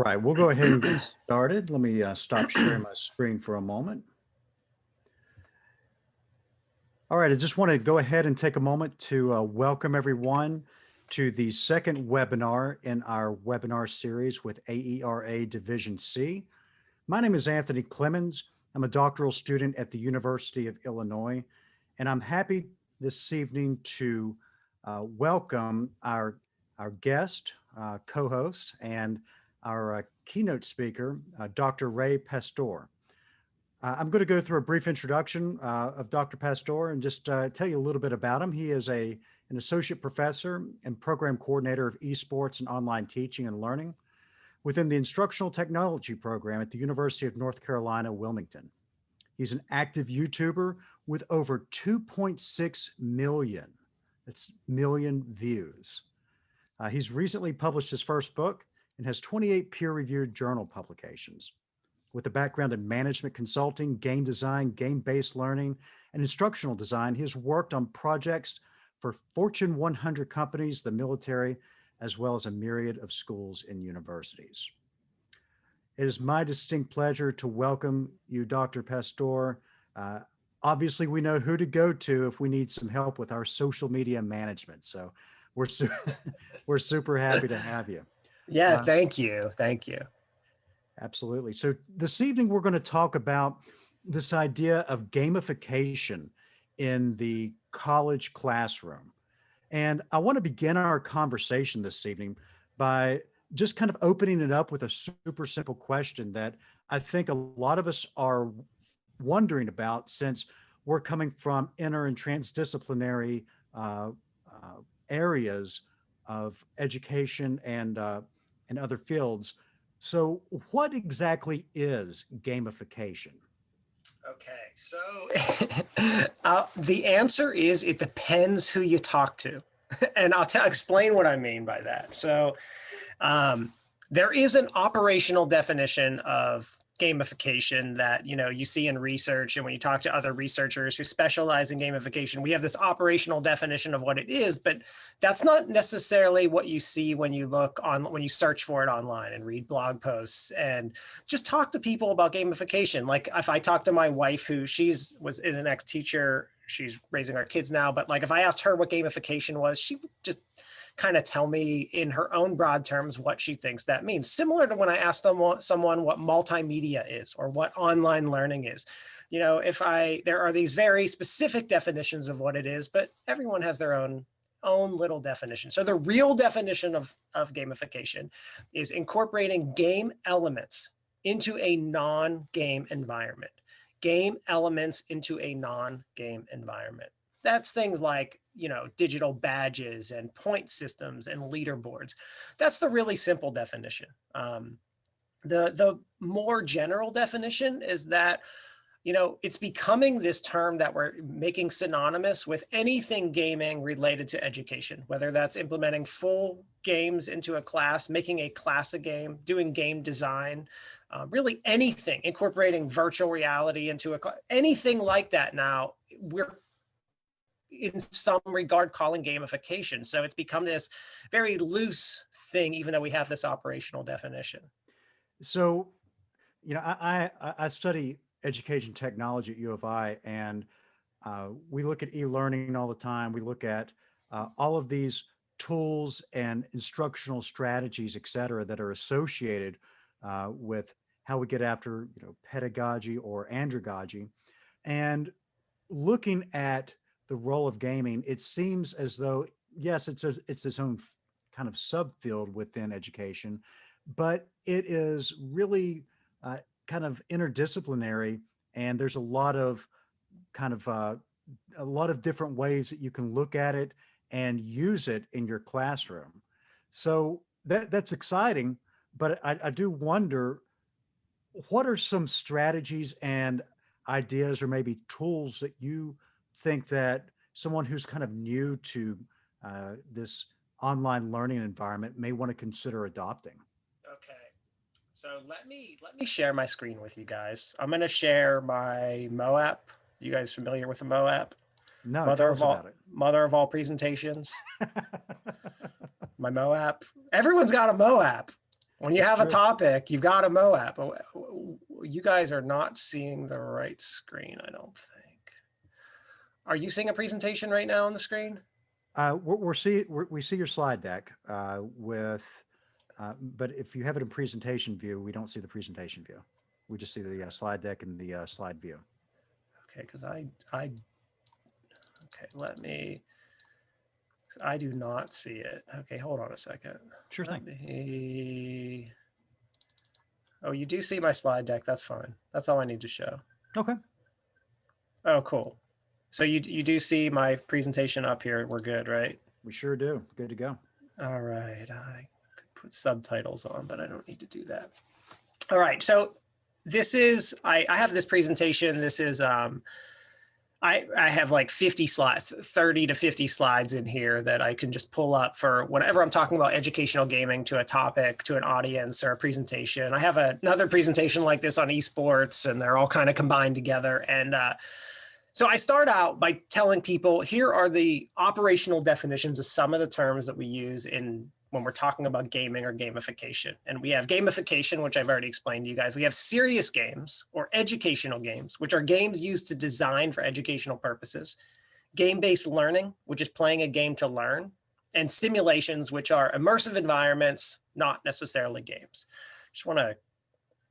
right, we'll go ahead and get started. Let me stop sharing my screen for a moment. All right, I just want to go ahead and take a moment to welcome everyone to the second webinar in our webinar series with AERA Division C. My name is Anthony Clemons. I'm a doctoral student at the University of Illinois, and I'm happy this evening to welcome our guest, co-host, and our keynote speaker, Dr. Ray Pastore. I'm going to go through a brief introduction of Dr. Pastore and just tell you a little bit about him. He is an associate professor and program coordinator of esports and online teaching and learning within the instructional technology program at the University of North Carolina, Wilmington. He's an active YouTuber with over 2.6 million, that's million views. He's recently published his first book and has 28 peer-reviewed journal publications. With a background in management consulting, game design, game-based learning, and instructional design, he has worked on projects for Fortune 100 companies, the military, as well as a myriad of schools and universities. It is my distinct pleasure to welcome you, Dr. Pastore. Obviously, we know who to go to if we need some help with our social media management. So we're super happy to have you. Yeah, thank you. Thank you. Absolutely. So this evening, we're going to talk about this idea of gamification in the college classroom. And I want to begin our conversation this evening by just kind of opening it up with a super simple question that I think a lot of us are wondering about, since we're coming from inter and transdisciplinary areas of education and other fields. So what exactly is gamification? Okay, so the answer is it depends who you talk to. And I'll explain what I mean by that. So there is an operational definition of gamification that you see in research, and when you talk to other researchers who specialize in gamification, we have this operational definition of what it is, but that's not necessarily what you see when you when you search for it online and read blog posts and just talk to people about gamification. Like if I talk to my wife, who is an ex-teacher, she's raising our kids now, but like if I asked her what gamification was, she would just kind of tell me in her own broad terms what she thinks that means. Similar to when I ask someone what multimedia is or what online learning is. There are these very specific definitions of what it is, but everyone has their own little definition. So the real definition of gamification is incorporating game elements into a non-game environment. Game elements into a non-game environment. That's things like, digital badges and point systems and leaderboards. That's the really simple definition. The more general definition is that, it's becoming this term that we're making synonymous with anything gaming related to education, whether that's implementing full games into a class, making a class a game, doing game design, really anything, incorporating virtual reality into a class, anything like that. Now we're in some regard calling gamification. So it's become this very loose thing, even though we have this operational definition. So, I study education technology at U of I, and we look at e-learning all the time. We look at all of these tools and instructional strategies, et cetera, that are associated with how we get after, pedagogy or andragogy. And looking at the role of gaming, it seems as though, yes, it's its own kind of subfield within education, but it is really kind of interdisciplinary, and there's a lot of different ways that you can look at it and use it in your classroom. So that's exciting, but I do wonder, what are some strategies and ideas or maybe tools that you think that someone who's kind of new to this online learning environment may want to consider adopting? Okay, so let me share my screen with you guys. I'm going to share my MOAP. You guys familiar with the MOAP? No, tell us about it. Mother of all presentations. My MOAP. Everyone's got a MOAP. When you That's have a true. topic, you've got a MOAP. You guys are not seeing the right screen, I don't think. Are you seeing a presentation right now on the screen? We see your slide deck but if you have it in presentation view, we don't see the presentation view. We just see the slide deck and the slide view. Okay, because okay, I do not see it. Okay, hold on a second. Sure Let thing. me, oh, you do see my slide deck. That's fine. That's all I need to show. Okay. Oh, cool. So you do see my presentation up here. We're good, right? We sure do. Good to go. All right. I could put subtitles on, but I don't need to do that. All right. So this is, I have this presentation. This is, I have like 50 slides, 30 to 50 slides in here that I can just pull up for whenever I'm talking about educational gaming to a topic, to an audience or a presentation. I have another presentation like this on esports, and they're all kind of combined together. And so I start out by telling people, here are the operational definitions of some of the terms that we use when we're talking about gaming or gamification. And we have gamification, which I've already explained to you guys. We have serious games or educational games, which are games used to design for educational purposes. Game-based learning, which is playing a game to learn. And simulations, which are immersive environments, not necessarily games. Just want to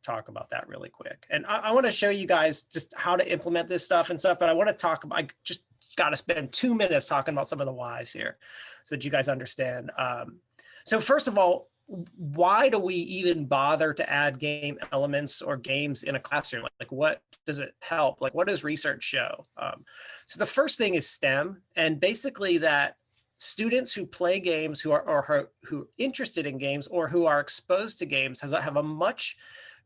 talk about that really quick. And I want to show you guys just how to implement this stuff and stuff, but I want to talk about, I just got to spend 2 minutes talking about some of the whys here so that you guys understand. So first of all, why do we even bother to add game elements or games in a classroom? Like what does it help? Like what does research show? So the first thing is STEM, and basically that students who play games, who are interested in games or who are exposed to games have a much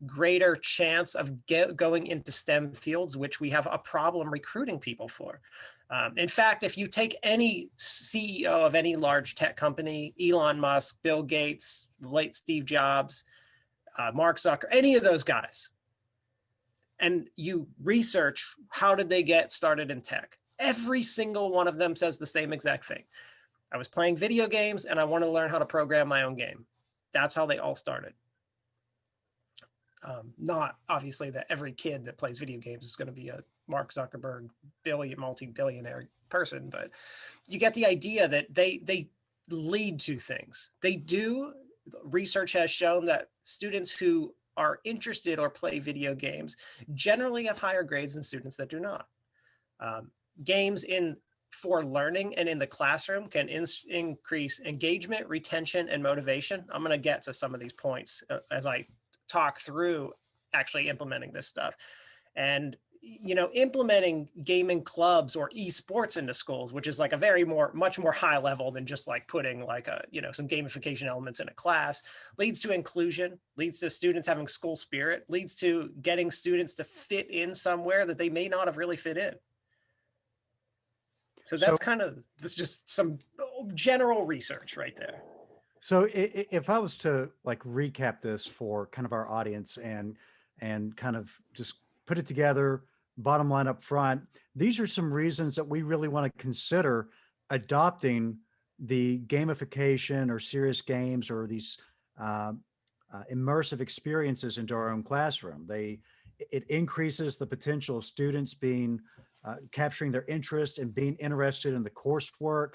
greater chance of going into STEM fields, which we have a problem recruiting people for. In fact, if you take any CEO of any large tech company, Elon Musk, Bill Gates, the late Steve Jobs, Mark Zuckerberg, any of those guys, and you research how did they get started in tech, every single one of them says the same exact thing. I was playing video games and I want to learn how to program my own game. That's how they all started. Not obviously that every kid that plays video games is going to be a Mark Zuckerberg multi-billionaire person, but you get the idea that they lead to things. They do. Research has shown that students who are interested or play video games generally have higher grades than students that do not. Games for learning and in the classroom can increase engagement, retention, and motivation. I'm going to get to some of these points as I talk through actually implementing this stuff. And implementing gaming clubs or esports into schools, which is like a much more high level than just like putting like some gamification elements in a class, leads to inclusion, leads to students having school spirit, leads to getting students to fit in somewhere that they may not have really fit in. So that's just some general research right there. So if I was to like recap this for kind of our audience and kind of just put it together, bottom line up front, these are some reasons that we really want to consider adopting the gamification or serious games or these immersive experiences into our own classroom. It increases the potential of students capturing their interest and being interested in the coursework.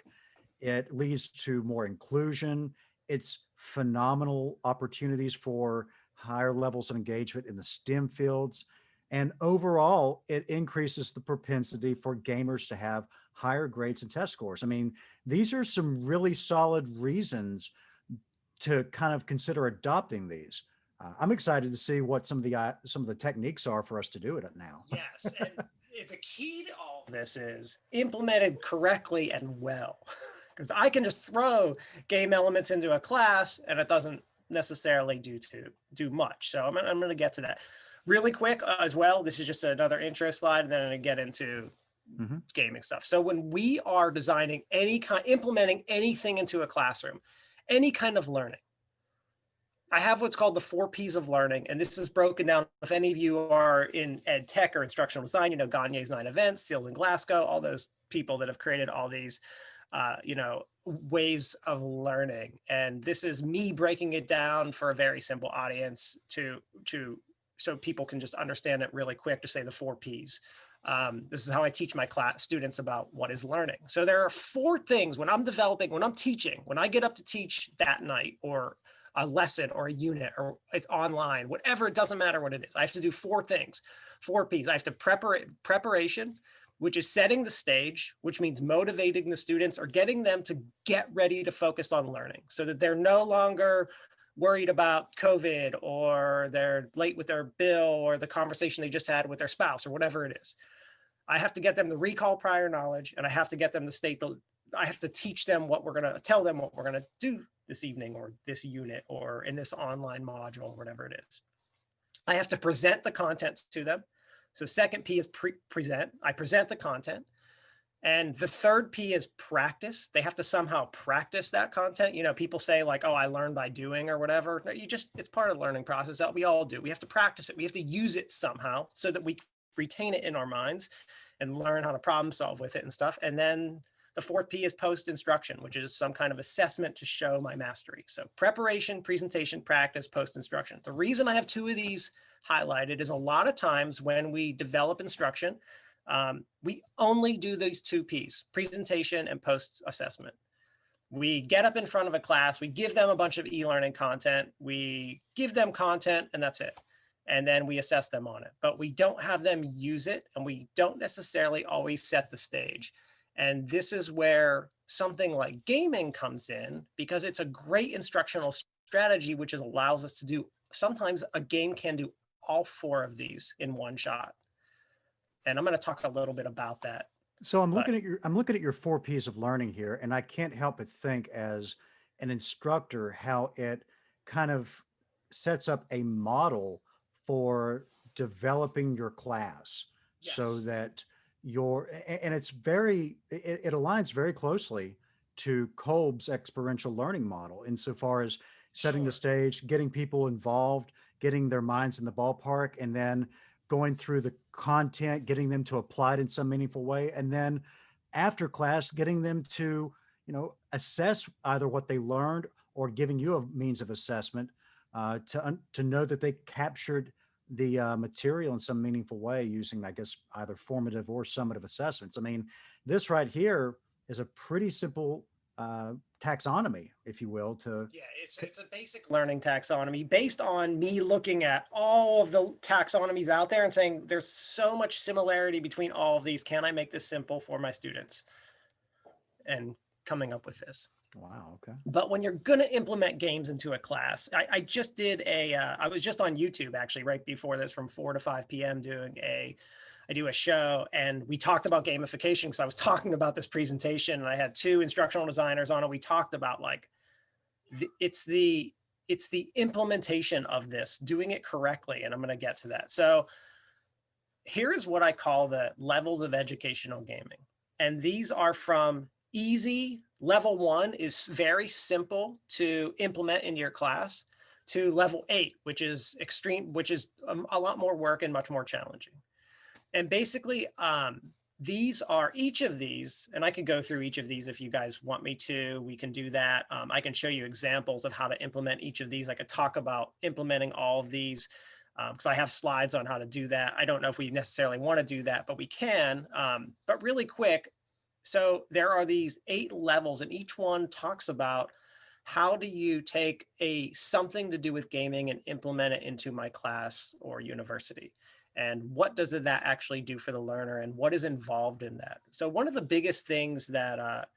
It leads to more inclusion. It's phenomenal opportunities for higher levels of engagement in the STEM fields. And overall, it increases the propensity for gamers to have higher grades and test scores. I mean, these are some really solid reasons to kind of consider adopting these. I'm excited to see what some of the techniques are for us to do it now. Yes, and the key to all of this is implemented correctly and well. Because I can just throw game elements into a class and it doesn't necessarily do much. So I'm going to get to that really quick as well. This is just another intro slide, and then I'm going to get into gaming stuff. So when we are designing implementing anything into a classroom, any kind of learning, I have what's called the 4 Ps of learning. And this is broken down. If any of you are in ed tech or instructional design, Gagne's 9 events, Seals in Glasgow, all those people that have created all these ways of learning. And this is me breaking it down for a very simple audience so people can just understand it really quick, to say the 4 Ps. This is how I teach my class students about what is learning. So there are 4 things when I'm teaching, when I get up to teach that night, or a lesson or a unit, or it's online, whatever, it doesn't matter what it is. I have to do 4 things, 4 Ps. I have to preparation, which is setting the stage, which means motivating the students or getting them to get ready to focus on learning, so that they're no longer worried about COVID, or they're late with their bill, or the conversation they just had with their spouse, or whatever it is. I have to get them to recall prior knowledge, and I have to get them to I have to teach them tell them what we're going to do this evening, or this unit, or in this online module, whatever it is. I have to present the content to them. So second P is present. I present the content. And the third P is practice. They have to somehow practice that content. People say like, oh, I learn by doing or whatever. No, it's part of the learning process that we all do. We have to practice it. We have to use it somehow so that we retain it in our minds and learn how to problem solve with it and stuff. And then the 4th P is post-instruction, which is some kind of assessment to show my mastery. So preparation, presentation, practice, post-instruction. The reason I have 2 of these highlighted is a lot of times when we develop instruction, we only do these 2 Ps, presentation and post-assessment. We get up in front of a class, we give them a bunch of e-learning content, we give them content, and that's it. And then we assess them on it, but we don't have them use it, and we don't necessarily always set the stage. And this is where something like gaming comes in, because it's a great instructional strategy, which allows us to do, sometimes a game can do all 4 of these in one shot. And I'm going to talk a little bit about that. So I'm looking at your 4 Ps of learning here, and I can't help but think, as an instructor, how it kind of sets up a model for developing your class. Yes. So that and it aligns very closely to Kolb's experiential learning model, insofar as setting the stage, getting people involved, getting their minds in the ballpark, and then going through the content, getting them to apply it in some meaningful way. And then after class, getting them to, assess either what they learned, or giving you a means of assessment to know that they captured the material in some meaningful way, using, I guess, either formative or summative assessments. I mean, this right here is a pretty simple taxonomy, if you will. It's a basic learning taxonomy based on me looking at all of the taxonomies out there and saying, there's so much similarity between all of these. Can I make this simple for my students? And coming up with this. Wow. Okay. But when you're going to implement games into a class, I just did I was just on YouTube actually right before this, from 4 to 5 p.m. I do a show, and we talked about gamification, because I was talking about this presentation, and I had 2 instructional designers on it. We talked about like, it's the implementation of this, doing it correctly. And I'm going to get to that. So here is what I call the levels of educational gaming. And these are from easy. Level 1 is very simple to implement in your class, to level 8, which is extreme, which is a lot more work and much more challenging. And basically, each of these, and I could go through each of these if you guys want me to, we can do that. I can show you examples of how to implement each of these. I could talk about implementing all of these, because I have slides on how to do that. I don't know if we necessarily want to do that, but we can. But really quick, so there are these 8 levels, and each one talks about, how do you take something to do with gaming and implement it into my class or university? And what does that actually do for the learner, and what is involved in that? So one of the biggest things that,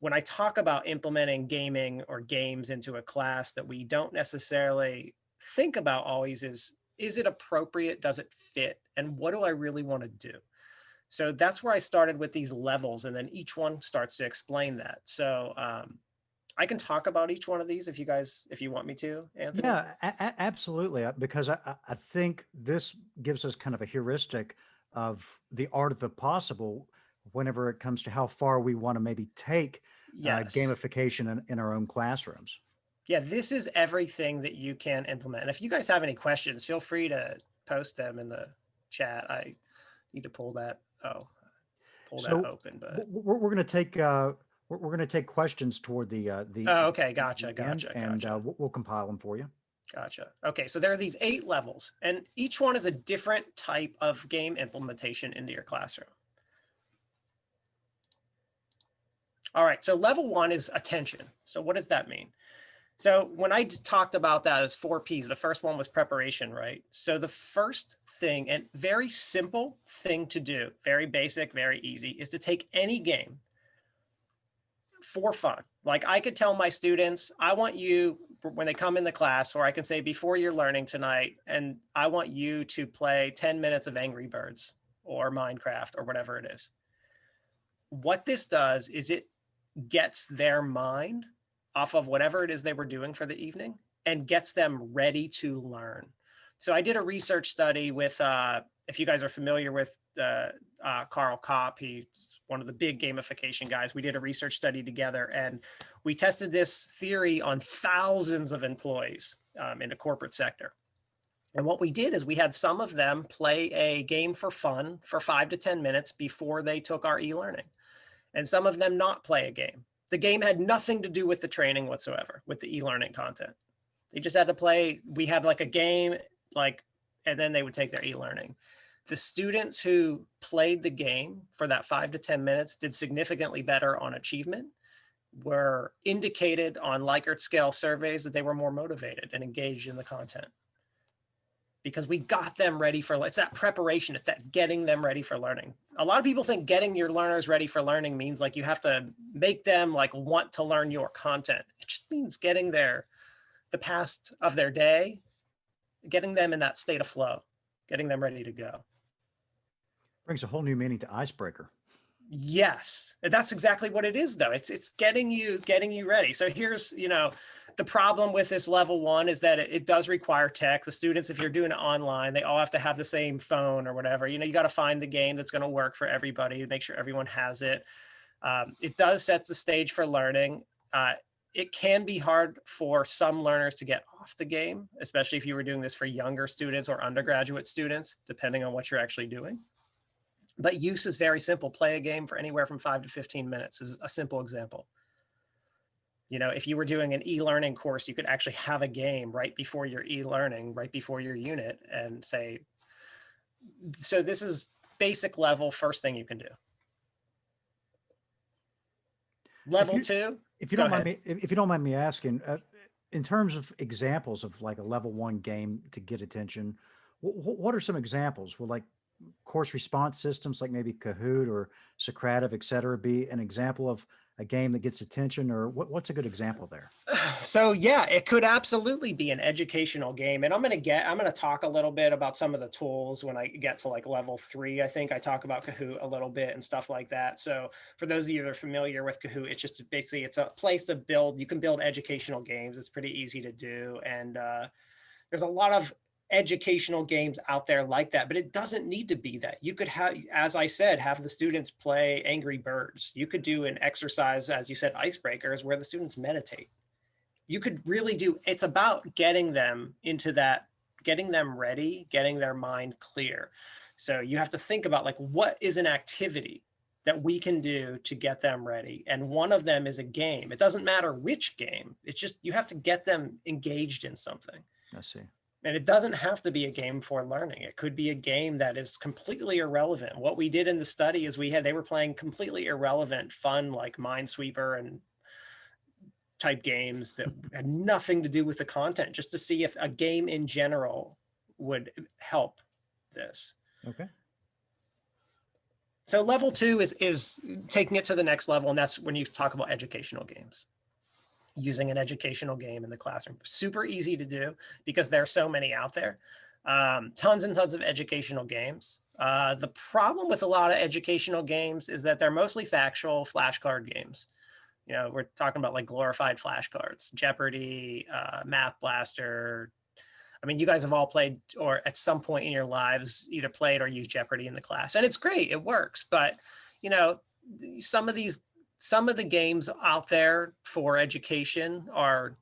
when I talk about implementing gaming or games into a class, that we don't necessarily think about always is it appropriate? Does it fit? And what do I really want to do? So that's where I started with these levels, and then each one starts to explain that. So I can talk about each one of these if you want me to, Anthony. Yeah, absolutely. Because I think this gives us kind of a heuristic of the art of the possible whenever it comes to how far we want to maybe take gamification in our own classrooms. Yeah, this is everything that you can implement. And if you guys have any questions, feel free to post them in the chat. I need to pull that. Oh. pull that So open, but. we're going to take we're going to take questions toward Oh, okay. the Gotcha. end, Gotcha. and Gotcha. we'll compile them for you. Gotcha. Okay. So there are these 8 levels, and each one is a different type of game implementation into your classroom. All right. So level 1 is attention. So what does that mean? So when I talked about that as 4 Ps, the first one was preparation, right? So the first thing, and very simple thing to do, very basic, very easy, is to take any game for fun. Like I could tell my students, I want you, when they come in the class, or I can say before you're learning tonight, and I want you to play 10 minutes of Angry Birds or Minecraft or whatever it is. What this does is it gets their mind off of whatever it is they were doing for the evening and gets them ready to learn. So I did a research study with, if you guys are familiar with Carl Kopp, he's one of the big gamification guys. We did a research study together, and we tested this theory on thousands of employees in the corporate sector. And what we did is we had some of them play a game for fun for 5 to 10 minutes before they took our e-learning, and some of them not play a game. The game had nothing to do with the training whatsoever, with the e-learning content. They just had to play. We had like a game, and then they would take their e-learning. The students who played the game for that 5 to 10 minutes did significantly better on achievement, were indicated on Likert scale surveys that they were more motivated and engaged in the content. Because we got them ready for, it's that preparation, it's that getting them ready for learning. A lot of people think getting your learners ready for learning means like you have to make them like want to learn your content. It just means getting the past of their day, getting them in that state of flow, getting them ready to go. Brings a whole new meaning to icebreaker. Yes, that's exactly what it is though. It's getting you ready. So here's, the problem with this level 1 is that it does require tech. The students, if you're doing it online, they all have to have the same phone or whatever. You got to find the game that's going to work for everybody, make sure everyone has it. It does set the stage for learning. It can be hard for some learners to get off the game, especially if you were doing this for younger students or undergraduate students, depending on what you're actually doing. But use is very simple. Play a game for anywhere from 5 to 15 minutes is a simple example. If you were doing an e-learning course, you could actually have a game right before your e-learning, right before your unit, and say, so this is basic level, first thing you can do. Level 2. If you don't mind me asking, in terms of examples of like a level 1 game to get attention, what are some examples? Will like course response systems like maybe Kahoot or Socrative, et cetera, be an example of a game that gets attention, or what's a good example there? So yeah, it could absolutely be an educational game. And I'm going to talk a little bit about some of the tools when I get to like level 3. I think I talk about Kahoot a little bit and stuff like that. So for those of you that are familiar with Kahoot, it's just basically, it's a place to build, you can build educational games. It's pretty easy to do. And there's a lot of educational games out there like that, but it doesn't need to be that. You could have, as I said, have the students play Angry Birds. You could do an exercise, as you said, icebreakers, where the students meditate. You could really do, it's about getting them into that, getting them ready, getting their mind clear. So you have to think about like, what is an activity that we can do to get them ready? And one of them is a game. It doesn't matter which game. It's just, you have to get them engaged in something. I see. And it doesn't have to be a game for learning. It could be a game that is completely irrelevant. What we did in the study is they were playing completely irrelevant, fun, like Minesweeper and type games that had nothing to do with the content, just to see if a game in general would help this. Okay. So level 2 is taking it to the next level. And that's when you talk about educational games. Using an educational game in the classroom. Super easy to do because there are so many out there. Tons and tons of educational games. The problem with a lot of educational games is that they're mostly factual flashcard games. We're talking about like glorified flashcards, Jeopardy, Math Blaster. I mean, you guys have all played, or at some point in your lives, either played or used Jeopardy in the class. And it's great, it works. But, some of the games out there for education are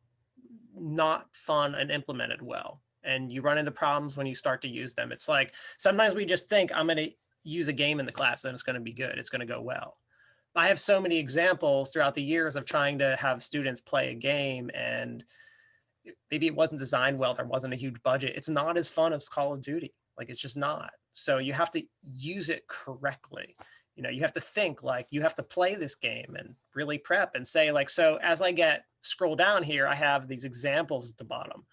not fun and implemented well. And you run into problems when you start to use them. It's like, sometimes we just think I'm going to use a game in the class, then it's going to be good. It's going to go well. I have so many examples throughout the years of trying to have students play a game, and maybe it wasn't designed well. There wasn't a huge budget. It's not as fun as Call of Duty. Like, it's just not. So you have to use it correctly. You know, you have to think, like, you have to play this game and really prep and say, like, so as I scroll down here, I have these examples at the bottom.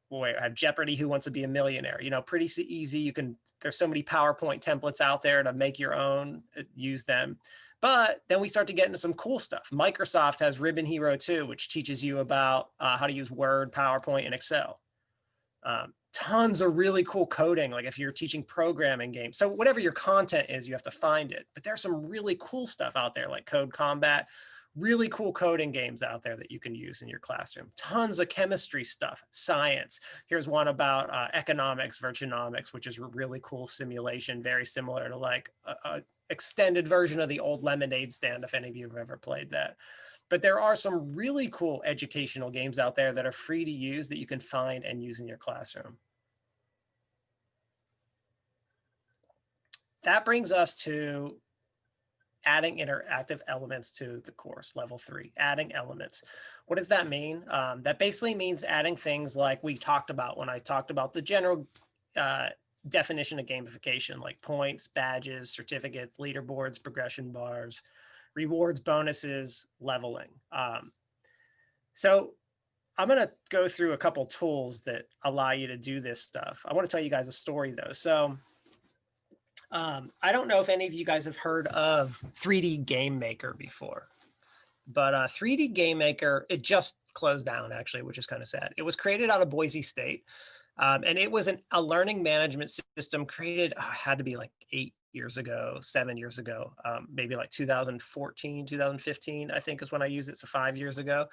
Boy, I have Jeopardy, Who Wants to Be a Millionaire, you know, pretty easy. There's so many PowerPoint templates out there to make your own, use them. But then we start to get into some cool stuff. Microsoft has Ribbon Hero 2, which teaches you about how to use Word, PowerPoint, and Excel. Tons of really cool coding, like if you're teaching programming games. So whatever your content is, you have to find it. But there's some really cool stuff out there, like Code Combat, really cool coding games out there that you can use in your classroom. Tons of chemistry stuff, science. Here's one about economics, virtuonomics, which is a really cool simulation, very similar to like a extended version of the old lemonade stand, if any of you have ever played that. But there are some really cool educational games out there that are free to use that you can find and use in your classroom. That brings us to adding interactive elements to the course, level 3, adding elements. What does that mean? That basically means adding things like we talked about when I talked about the general definition of gamification, like points, badges, certificates, leaderboards, progression bars, rewards, bonuses, leveling. So I'm going to go through a couple tools that allow you to do this stuff. I want to tell you guys a story though. So I don't know if any of you guys have heard of 3D Game Maker before, but 3D Game Maker, it just closed down actually, which is kind of sad. It was created out of Boise State. And it was a learning management system created, had to be like 8 years ago, 7 years ago, maybe like 2014, 2015, I think is when I used it. So 5 years ago.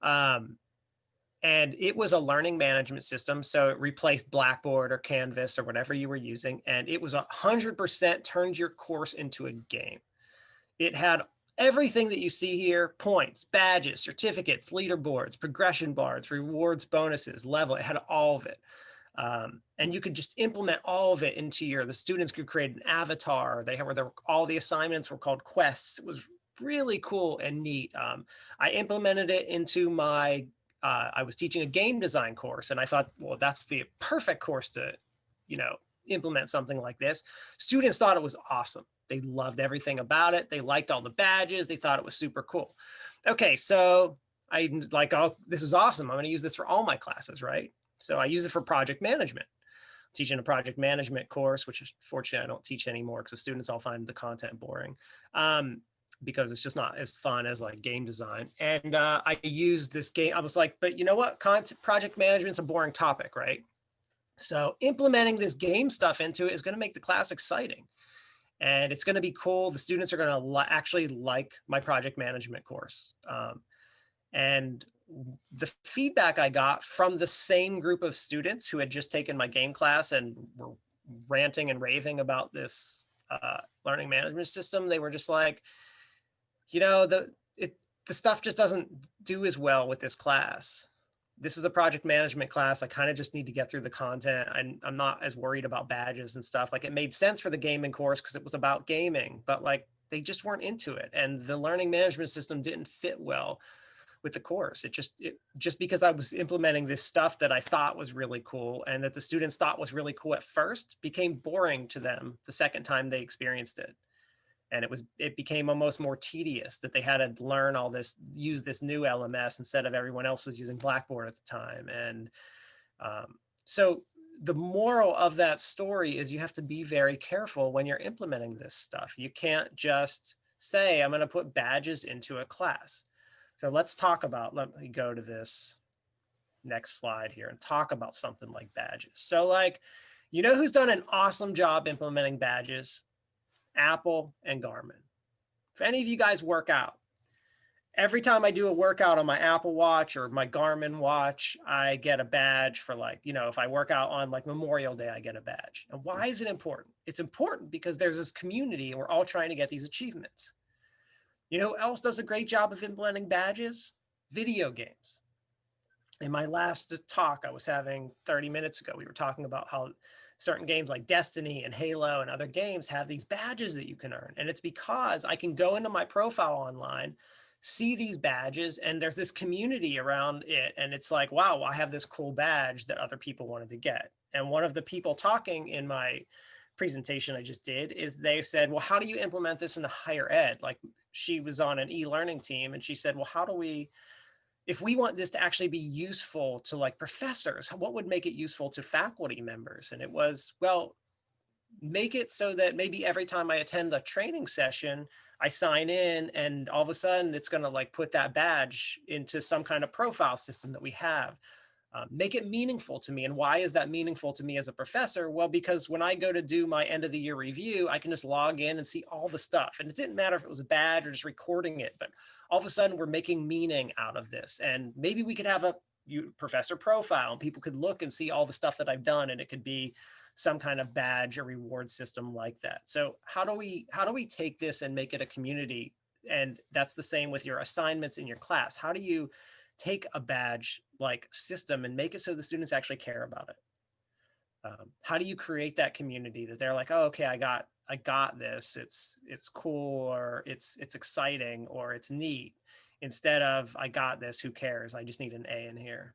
And it was a learning management system. So it replaced Blackboard or Canvas or whatever you were using. And it was 100% turned your course into a game. It had everything that you see here: points, badges, certificates, leaderboards, progression bars, rewards, bonuses, level. It had all of it. And you could just implement all of it into the students could create an avatar. All the assignments were called quests. It was really cool and neat. I implemented it into my, I was teaching a game design course, and I thought, well, that's the perfect course to, implement something like this. Students thought it was awesome. They loved everything about it. They liked all the badges. They thought it was super cool. Okay, so I'm like, oh, this is awesome. I'm going to use this for all my classes, right? So I use it for project management. I'm teaching a project management course, which fortunately I don't teach anymore because the students all find the content boring, because it's just not as fun as like game design. And I used this game. I was like, but you know what? Project management's a boring topic, right? So implementing this game stuff into it is going to make the class exciting. And it's going to be cool. The students are going to actually like my project management course. And the feedback I got from the same group of students who had just taken my game class and were ranting and raving about this learning management system, they were just like, the stuff just doesn't do as well with this class. This is a project management class. I kind of just need to get through the content. I'm not as worried about badges and stuff. Like, it made sense for the gaming course because it was about gaming, but like they just weren't into it. And the learning management system didn't fit well with the course. It just because I was implementing this stuff that I thought was really cool and that the students thought was really cool at first became boring to them the second time they experienced it. And it became almost more tedious that they had to learn all this, use this new LMS instead of everyone else was using Blackboard at the time. And so the moral of that story is you have to be very careful when you're implementing this stuff. You can't just say, I'm going to put badges into a class. So let me go to this next slide here and talk about something like badges. So like, who's done an awesome job implementing badges? Apple and Garmin. If any of you guys work out, every time I do a workout on my Apple Watch or my Garmin watch, I get a badge for if I work out on like Memorial Day, I get a badge. And why is it important? It's important because there's this community and we're all trying to get these achievements. You know who else does a great job of implementing badges? Video games. In my last talk I was having 30 minutes ago, we were talking about how certain games like Destiny and Halo and other games have these badges that you can earn. And it's because I can go into my profile online, see these badges, and there's this community around it. And it's like, wow, I have this cool badge that other people wanted to get. And one of the people talking in my presentation I just did is they said, well, how do you implement this into higher ed? Like, she was on an e-learning team, and she said, well, how do we, if we want this to actually be useful to like professors, what would make it useful to faculty members? And it was, well, make it so that maybe every time I attend a training session, I sign in, and all of a sudden it's going to like put that badge into some kind of profile system that we have. Make it meaningful to me. And why is that meaningful to me as a professor? Well, because when I go to do my end of the year review, I can just log in and see all the stuff. And it didn't matter if it was a badge or just recording it, but all of a sudden we're making meaning out of this. And maybe we could have a professor profile, and people could look and see all the stuff that I've done, and it could be some kind of badge or reward system like that. So how do we take this and make it a community? And that's the same with your assignments in your class. How do you take a badge like system and make it so the students actually care about it? How do you create that community that they're like, oh, okay, I got this. It's cool, or it's exciting, or it's neat, instead of I got this, who cares? I just need an A in here.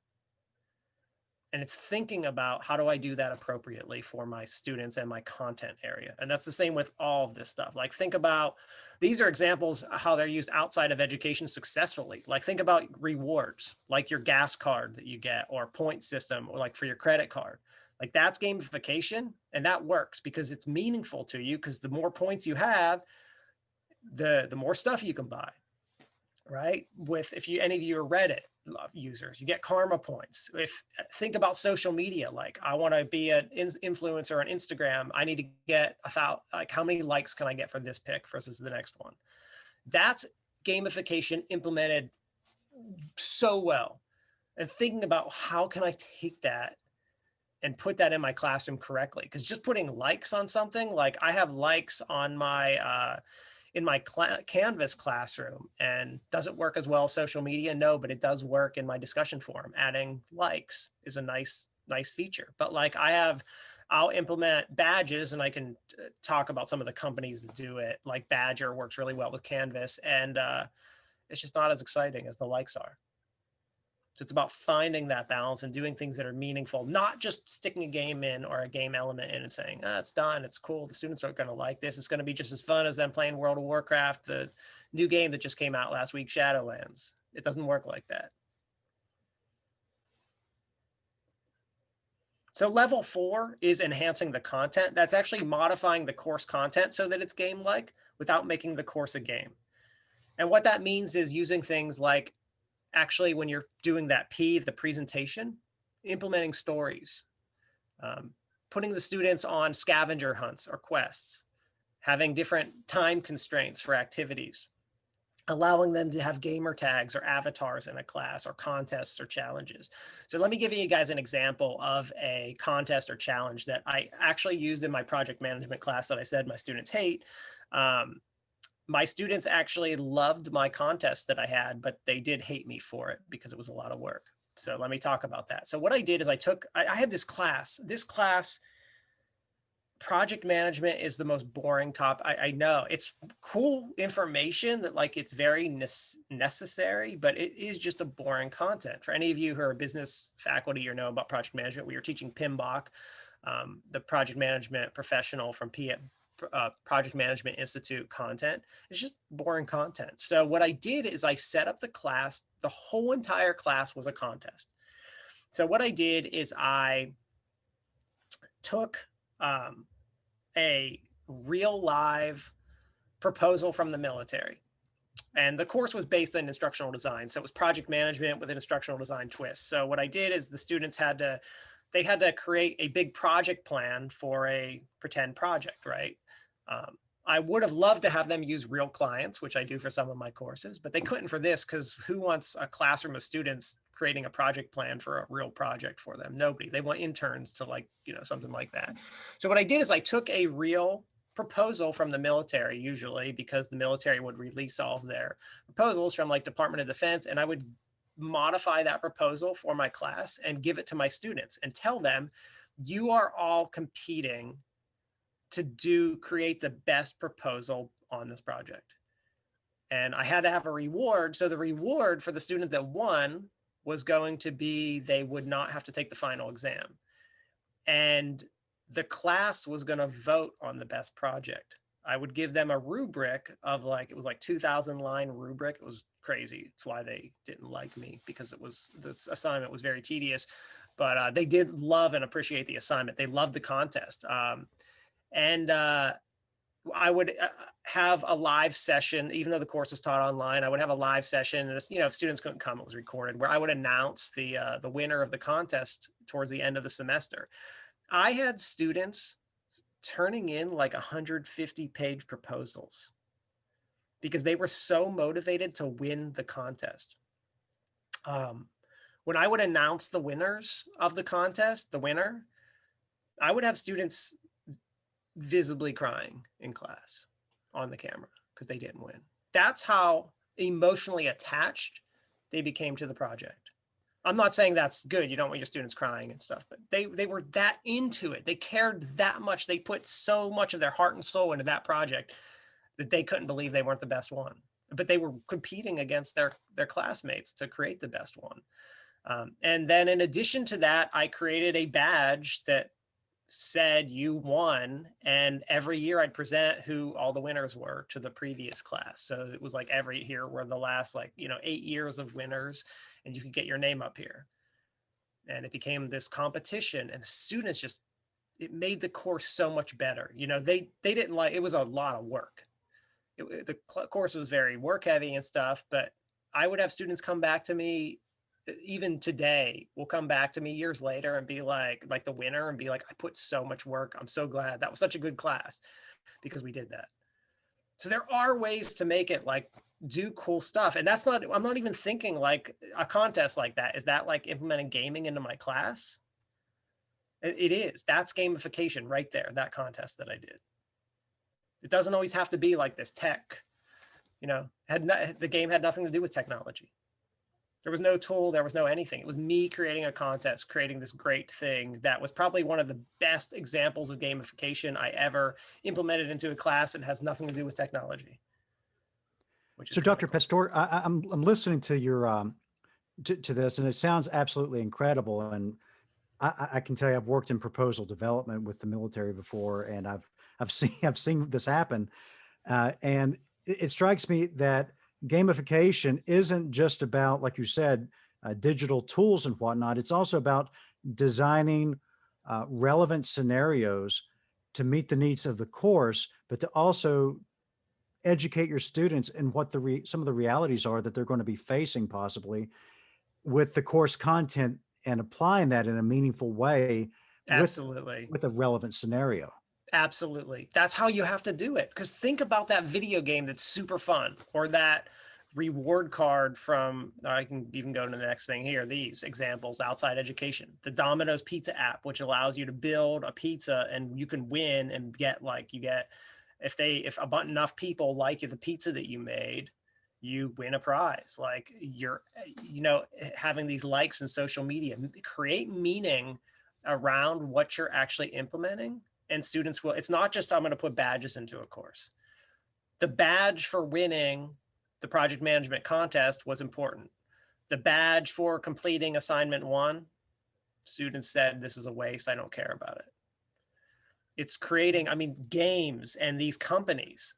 And it's thinking about how do I do that appropriately for my students and my content area. And that's the same with all of this stuff. Like, think about, these are examples of how they're used outside of education successfully. Like, think about rewards, like your gas card that you get, or point system, or like for your credit card. Like, that's gamification, and that works because it's meaningful to you, because the more points you have, the more stuff you can buy, right? With, if you, any of you are Reddit users, you get karma points. Think about social media, like I want to be an influencer on Instagram, I need to get like how many likes can I get for this pic versus the next one? That's gamification implemented so well. And thinking about how can I take that and put that in my classroom correctly? Because just putting likes on something, like I have likes on my in my Canvas classroom, and does it work as well as social media? No, but it does work in my discussion forum. Adding likes is a nice feature. But like I'll implement badges, and I can talk about some of the companies that do it. Like Badger works really well with Canvas, and it's just not as exciting as the likes are. So it's about finding that balance and doing things that are meaningful, not just sticking a game in or a game element in and saying, it's done, it's cool, the students are going to like this, it's going to be just as fun as them playing World of Warcraft, the new game that just came out last week, Shadowlands. It doesn't work like that. So level 4 is enhancing the content. That's actually modifying the course content so that it's game-like without making the course a game. And what that means is using things like, actually, when you're doing that P, the presentation, implementing stories, putting the students on scavenger hunts or quests, having different time constraints for activities, allowing them to have gamer tags or avatars in a class, or contests or challenges. So let me give you guys an example of a contest or challenge that I actually used in my project management class that I said my students hate. My students actually loved my contest that I had, but they did hate me for it because it was a lot of work. So let me talk about that. So what I did is I had this class, project management is the most boring topic. I know it's cool information that like it's very necessary, but it is just a boring content. For any of you who are business faculty or know about project management, we were teaching PMBOK, the project management professional from Project Management Institute content. It's just boring content. So what I did is I set up the class. The whole entire class was a contest. So what I did is I took a real live proposal from the military. And the course was based on instructional design. So it was project management with an instructional design twist. So what I did is the students had to create a big project plan for a pretend project, right? I would have loved to have them use real clients, which I do for some of my courses, but they couldn't for this, because who wants a classroom of students creating a project plan for a real project for them? Nobody. They want interns to something like that. So what I did is I took a real proposal from the military, usually because the military would release all of their proposals from like Department of Defense, and I would modify that proposal for my class and give it to my students and tell them, you are all competing to create the best proposal on this project. And I had to have a reward. So the reward for the student that won was going to be, they would not have to take the final exam. And the class was going to vote on the best project. I would give them a rubric of like, it was like 2,000 line rubric. It was crazy. It's why they didn't like me, because this assignment was very tedious, but they did love and appreciate the assignment. They loved the contest. And I would have a live session, even though the course was taught online. I would have a live session, and if students couldn't come, it was recorded, where I would announce the winner of the contest towards the end of the semester. I had students turning in like 150-page proposals because they were so motivated to win the contest. When I would announce the winners of the contest, the winner, I would have students visibly crying in class on the camera because they didn't win. That's how emotionally attached they became to the project. I'm not saying that's good. You don't want your students crying and stuff, but they were that into it. They cared that much. They put so much of their heart and soul into that project that they couldn't believe they weren't the best one. But they were competing against their classmates to create the best one. And then in addition to that, I created a badge that said you won, and every year I'd present who all the winners were to the previous class. So it was like here were the last 8 years of winners, and you could get your name up here. And it became this competition, and students it made the course so much better. They didn't it was a lot of work. The course was very work heavy and stuff, but I would have students come back to me, even today, will come back to me years later and be like the winner, and be like, I put so much work. I'm so glad. That was such a good class because we did that. So there are ways to make it do cool stuff. And I'm not even thinking like a contest like that. Is that like implementing gaming into my class? It is. That's gamification right there. That contest that I did. It doesn't always have to be like this tech, the game had nothing to do with technology. There was no tool, there was no anything. It was me creating a contest, creating this great thing that was probably one of the best examples of gamification I ever implemented into a class, and has nothing to do with technology. So, Dr. Pastore, I'm listening to your to this, and it sounds absolutely incredible. And I can tell you, I've worked in proposal development with the military before, and I've seen this happen. And it strikes me that gamification isn't just about, like you said, digital tools and whatnot. It's also about designing relevant scenarios to meet the needs of the course, but to also educate your students in what some of the realities are that they're going to be facing possibly with the course content, and applying that in a meaningful way. Absolutely. With a relevant scenario. Absolutely. That's how you have to do it. Because think about that video game that's super fun, or that reward card from, I can even go to the next thing here, these examples outside education, the Domino's pizza app, which allows you to build a pizza and you can win and get if enough people like the pizza that you made, you win a prize. Like having these likes in social media, create meaning around what you're actually implementing. And students will, it's not just, I'm going to put badges into a course. The badge for winning the project management contest was important. The badge for completing assignment 1, students said, this is a waste, I don't care about it. It's creating, games, and these companies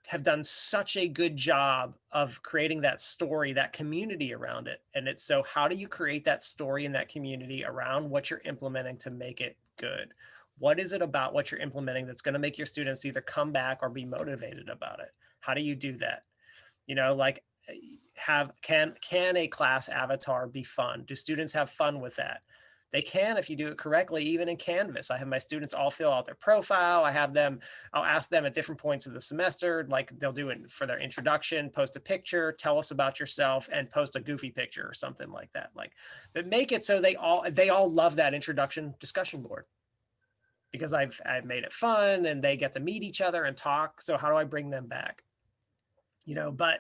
have done such a good job of creating that story, that community around it. And it's so, how do you create that story and that community around what you're implementing to make it good? What is it about what you're implementing that's going to make your students either come back or be motivated about it? How do you do that? Can a class avatar be fun? Do students have fun with that? They can if you do it correctly, even in Canvas. I have my students all fill out their profile. I'll ask them at different points of the semester, like they'll do it for their introduction, post a picture, tell us about yourself, and post a goofy picture or something like that. But make it so they all love that introduction discussion board, because I've made it fun and they get to meet each other and talk. So how do I bring them back? But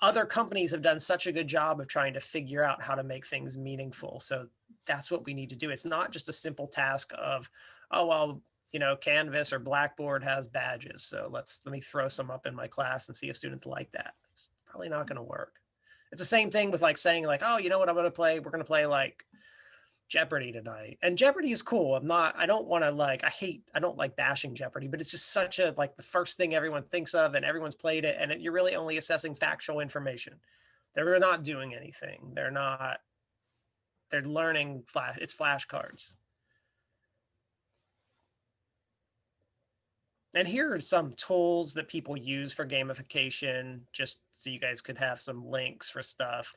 other companies have done such a good job of trying to figure out how to make things meaningful. So that's what we need to do. It's not just a simple task of, oh, well, Canvas or Blackboard has badges, so let me throw some up in my class and see if students like that. It's probably not going to work. It's the same thing with like saying like, oh, you know what I'm going to play? We're going to play like Jeopardy tonight. And Jeopardy is cool. I don't like bashing Jeopardy, but it's just such a, like, the first thing everyone thinks of, and everyone's played it, and you're really only assessing factual information. They're not doing anything. They're learning it's flashcards. And here are some tools that people use for gamification, just so you guys could have some links for stuff.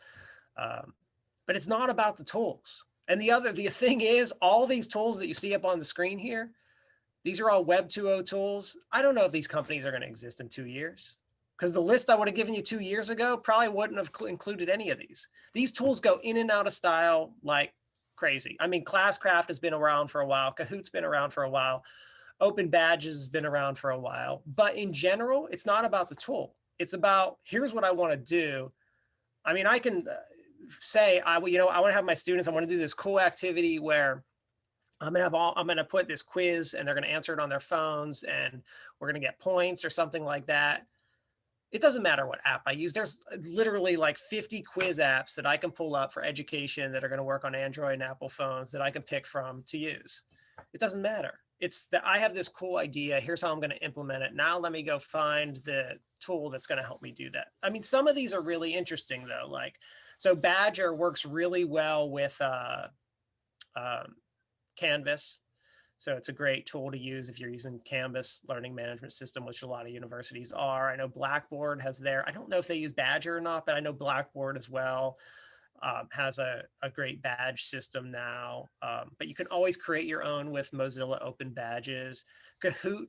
But it's not about the tools. And the thing is, all these tools that you see up on the screen here, these are all Web 2.0 tools. I don't know if these companies are going to exist in 2 years, because the list I would have given you 2 years ago probably wouldn't have included any of these. These tools go in and out of style like crazy. I mean, Classcraft has been around for a while. Kahoot's been around for a while. Open Badges has been around for a while. But in general, it's not about the tool. It's about, here's what I want to do. I mean, I can say, I want to have my students, I want to do this cool activity where I'm going to put this quiz and they're going to answer it on their phones and we're going to get points or something like that. It doesn't matter what app I use. There's literally like 50 quiz apps that I can pull up for education that are going to work on Android and Apple phones that I can pick from to use. It doesn't matter. It's that I have this cool idea. Here's how I'm going to implement it. Now let me go find the tool that's going to help me do that. I mean, some of these are really interesting though. Like, so Badger works really well with Canvas. So it's a great tool to use if you're using Canvas learning management system, which a lot of universities are. I know Blackboard has I don't know if they use Badger or not, but I know Blackboard as well has a great badge system now. But you can always create your own with Mozilla Open Badges. Kahoot,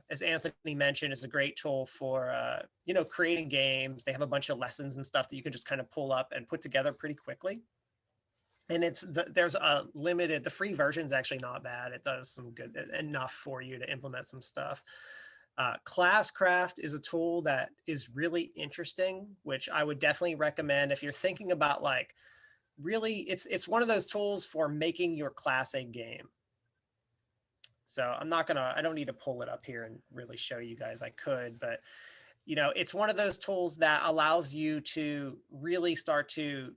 as Anthony mentioned, is a great tool for, creating games. They have a bunch of lessons and stuff that you can just kind of pull up and put together pretty quickly. And there's a limited, the free version is actually not bad. It does some good enough for you to implement some stuff. Classcraft is a tool that is really interesting, which I would definitely recommend if you're thinking about like, really, it's one of those tools for making your class a game. So I don't need to pull it up here and really show you guys. I could, but it's one of those tools that allows you to really start to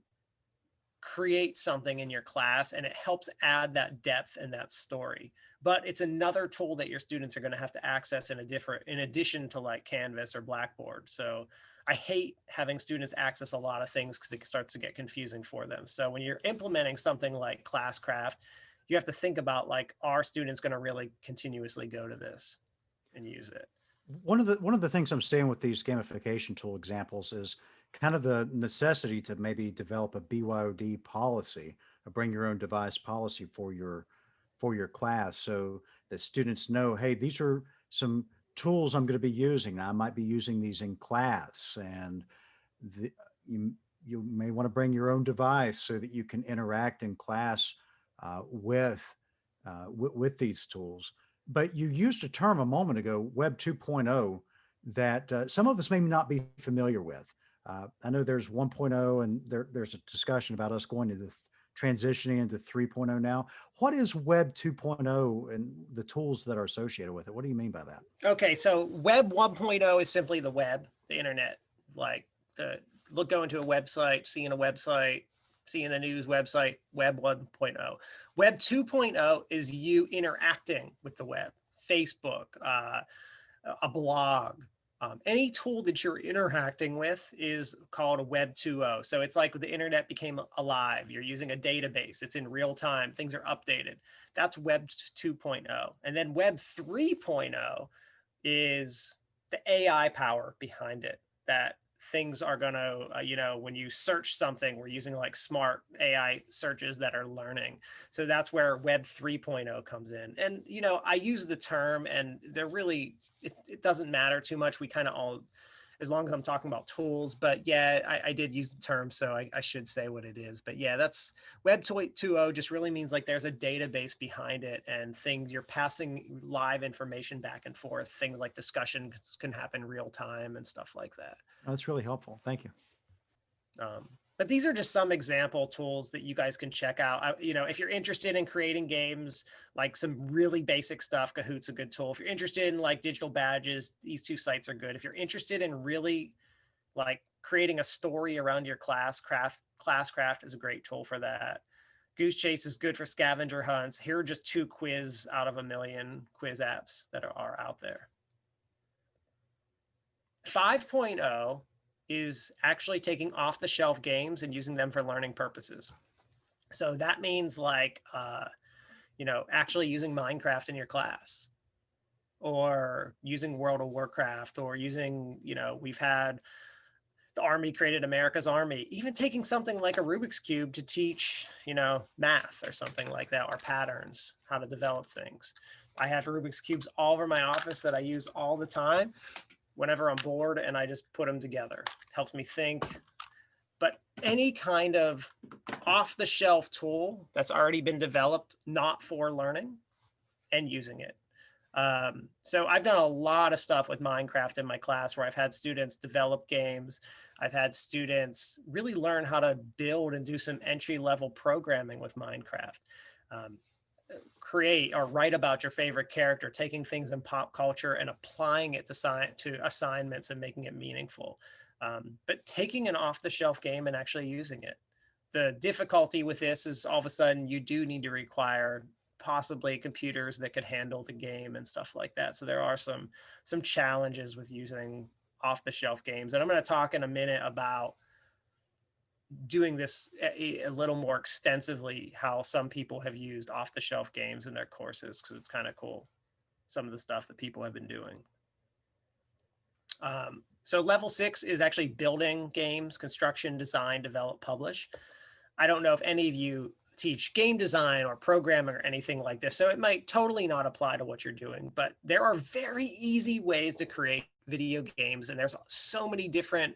create something in your class, and it helps add that depth and that story. But it's another tool that your students are going to have to access in addition to like Canvas or Blackboard. So I hate having students access a lot of things because it starts to get confusing for them. So when you're implementing something like Classcraft, you have to think about like, are students going to really continuously go to this and use it? One of the things I'm seeing with these gamification tool examples is kind of the necessity to maybe develop a BYOD policy, a bring your own device policy for your class, so that students know, hey, these are some tools I'm going to be using. I might be using these in class, and you may want to bring your own device so that you can interact in class with these tools. But you used a term a moment ago, Web 2.0, that some of us may not be familiar with. I know there's 1.0 and there's a discussion about us going to transitioning into 3.0 now. What is Web 2.0 and the tools that are associated with it? What do you mean by that? Okay, so Web 1.0 is simply the web, the internet, like go into a website, seeing a news website, Web 1.0. Web 2.0 is you interacting with the web, Facebook, a blog. Any tool that you're interacting with is called a Web 2.0. So it's like the internet became alive. You're using a database. It's in real time. Things are updated. That's Web 2.0. And then Web 3.0 is the AI power behind it, that things are going to, when you search something, we're using like smart AI searches that are learning. So that's where Web 3.0 comes in. And, I use the term and they're really, it doesn't matter too much. We kind of all, as long as I'm talking about tools, but yeah, I did use the term, so I should say what it is. But yeah, that's Web 2.0 just really means like there's a database behind it and you're passing live information back and forth. Things like discussions can happen real time and stuff like that. Oh, that's really helpful. Thank you. But these are just some example tools that you guys can check out. If you're interested in creating games, like some really basic stuff, Kahoot's a good tool. If you're interested in like digital badges, these 2 sites are good. If you're interested in really like creating a story around your Classcraft is a great tool for that. Goose Chase is good for scavenger hunts. Here are just 2 quiz out of a million quiz apps that are out there. 5.0 is actually taking off-the-shelf games and using them for learning purposes. So that means like, actually using Minecraft in your class, or using World of Warcraft, or using, we've had the Army created America's Army, even taking something like a Rubik's Cube to teach, math or something like that, or patterns, how to develop things. I have Rubik's Cubes all over my office that I use all the time whenever I'm bored, and I just put them together. Helps me think. But any kind of off-the-shelf tool that's already been developed, not for learning, and using it. So I've done a lot of stuff with Minecraft in my class, where I've had students develop games. I've had students really learn how to build and do some entry-level programming with Minecraft. Create or write about your favorite character, taking things in pop culture and applying it to assignments and making it meaningful. But taking an off-the-shelf game and actually using it. The difficulty with this is all of a sudden you do need to require possibly computers that could handle the game and stuff like that. So there are some challenges with using off-the-shelf games. And I'm going to talk in a minute about doing this a little more extensively, how some people have used off-the-shelf games in their courses, because it's kind of cool, some of the stuff that people have been doing. So level 6 is actually building games: construction, design, develop, publish. I don't know if any of you teach game design or programming or anything like this, so it might totally not apply to what you're doing, but there are very easy ways to create video games, and there's so many different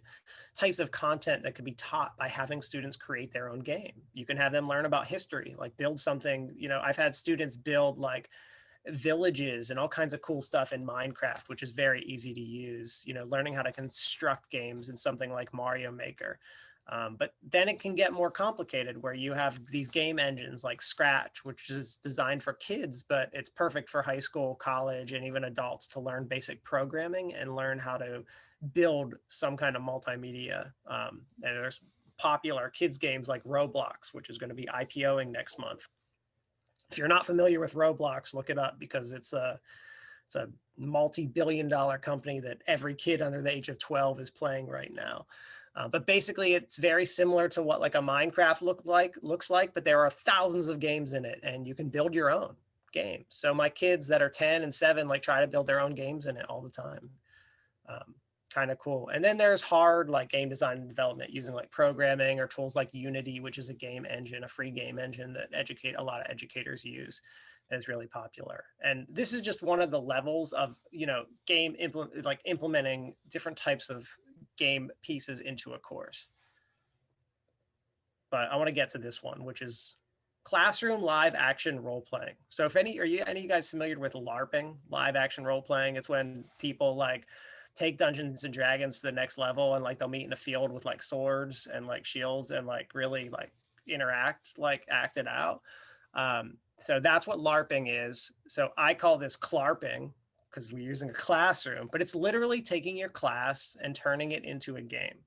types of content that could be taught by having students create their own game. You can have them learn about history, like build something. I've had students build like villages and all kinds of cool stuff in Minecraft, which is very easy to use, learning how to construct games in something like Mario Maker. But then it can get more complicated, where you have these game engines like Scratch, which is designed for kids, but it's perfect for high school, college, and even adults to learn basic programming and learn how to build some kind of multimedia. And there's popular kids games like Roblox, which is going to be IPOing next month. If you're not familiar with Roblox, look it up, because it's a multi-billion-dollar company that every kid under the age of 12 is playing right now. But basically, it's very similar to what like a Minecraft looks like, but there are thousands of games in it, and you can build your own game. So my kids that are 10 and 7 like try to build their own games in it all the time. Kind of cool. And then there's hard like game design and development using like programming or tools like Unity, which is a game engine, a free game engine that a lot of educators use, and it's really popular. And this is just one of the levels of implementing different types of game pieces into a course. But I want to get to this one, which is classroom live action role playing. So if any of you guys familiar with LARPing, live action role playing? It's when people like take Dungeons and Dragons to the next level, and like they'll meet in a field with like swords and like shields and like really like interact, like act it out. So that's what LARPing is. So I call this CLARPing, because we're using a classroom, but it's literally taking your class and turning it into a game.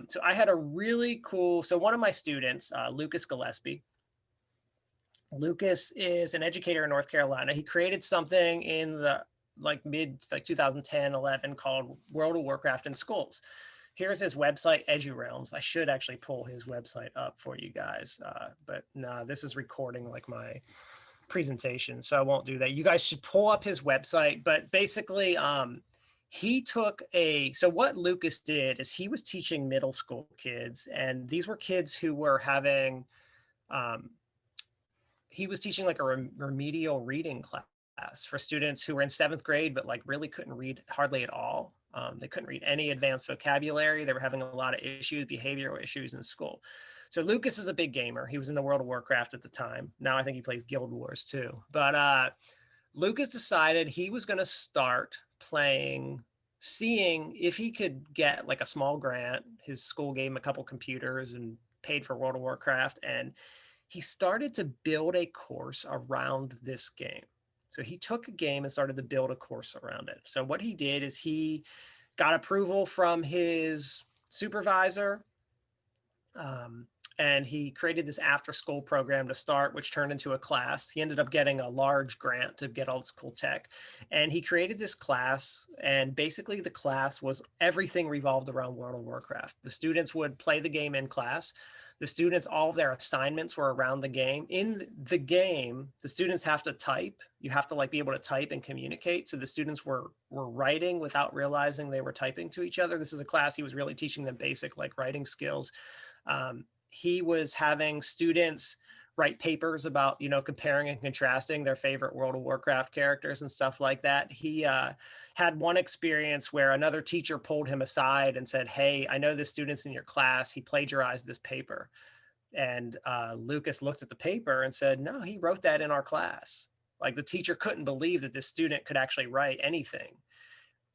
So I had a really cool, so one of my students, Lucas Gillespie. Lucas is an educator in North Carolina. He created something in the mid 2010, 11 called World of Warcraft in Schools. Here's his website, EduRealms. I should actually pull his website up for you guys, but no, this is recording like my presentation, so I won't do that. You guys should pull up his website. But basically, he took so what Lucas did is he was teaching middle school kids, and these were kids who were having, he was teaching like a remedial reading class for students who were in 7th grade, but like really couldn't read hardly at all. They couldn't read any advanced vocabulary. They were having a lot of issues, behavioral issues in school. So Lucas is a big gamer. He was in the World of Warcraft at the time. Now I think he plays Guild Wars too. But Lucas decided he was going to start playing seeing if he could get like a small grant. His school gave him a couple computers and paid for World of Warcraft, and he started to build a course around this game. So he took a game and started to build a course around it. So what he did is he got approval from his supervisor, um, and he created this after school program to start, which turned into a class. He ended up getting a large grant to get all this cool tech. And he created this class. And basically, the class was everything revolved around World of Warcraft. The students would play the game in class. The students, all of their assignments were around the game. In the game, the students have to type. You have to like be able to type and communicate. So the students were writing without realizing they were typing to each other. This is a class he was really teaching them basic like writing skills. He was having students write papers about, comparing and contrasting their favorite World of Warcraft characters and stuff like that. He had one experience where another teacher pulled him aside and said, "Hey, I know this student's in your class. He plagiarized this paper." And Lucas looked at the paper and said, "No, he wrote that in our class." Like the teacher couldn't believe that this student could actually write anything.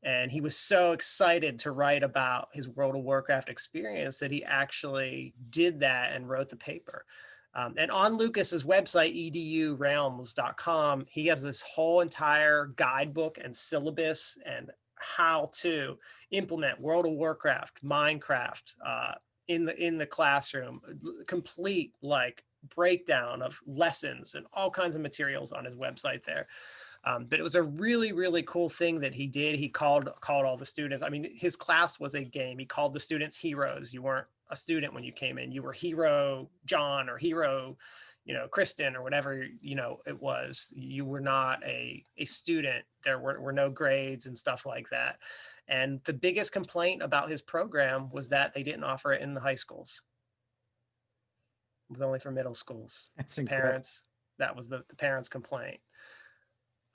And he was so excited to write about his World of Warcraft experience that he actually did that and wrote the paper. And on Lucas's website, edurealms.com, he has this whole entire guidebook and syllabus and how to implement World of Warcraft, Minecraft in the classroom, complete like breakdown of lessons and all kinds of materials on his website there. But it was a really, really cool thing that he did. He called all the students. I mean, his class was a game. He called the students heroes. You weren't a student when you came in. You were hero John or hero, Kristen or whatever, it was. You were not a student. There were no grades and stuff like that. And the biggest complaint about his program was that they didn't offer it in the high schools. It was only for middle schools. That's incredible. Parents, that was the parents' complaint.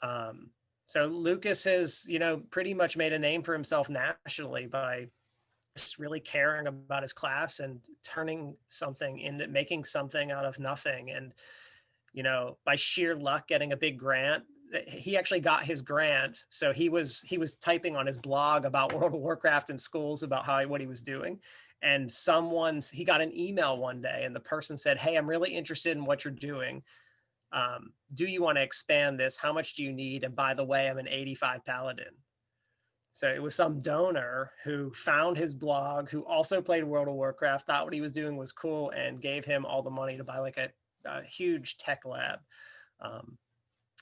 So Lucas has, pretty much made a name for himself nationally by just really caring about his class and turning something into making something out of nothing. And, by sheer luck, getting a big grant. He actually got his grant. So he was typing on his blog about World of Warcraft in schools about what he was doing. And he got an email one day and the person said, "Hey, I'm really interested in what you're doing. Do you want to expand this? How much do you need? And by the way, I'm an 85 paladin." So it was some donor who found his blog, who also played World of Warcraft, thought what he was doing was cool, and gave him all the money to buy like a huge tech lab.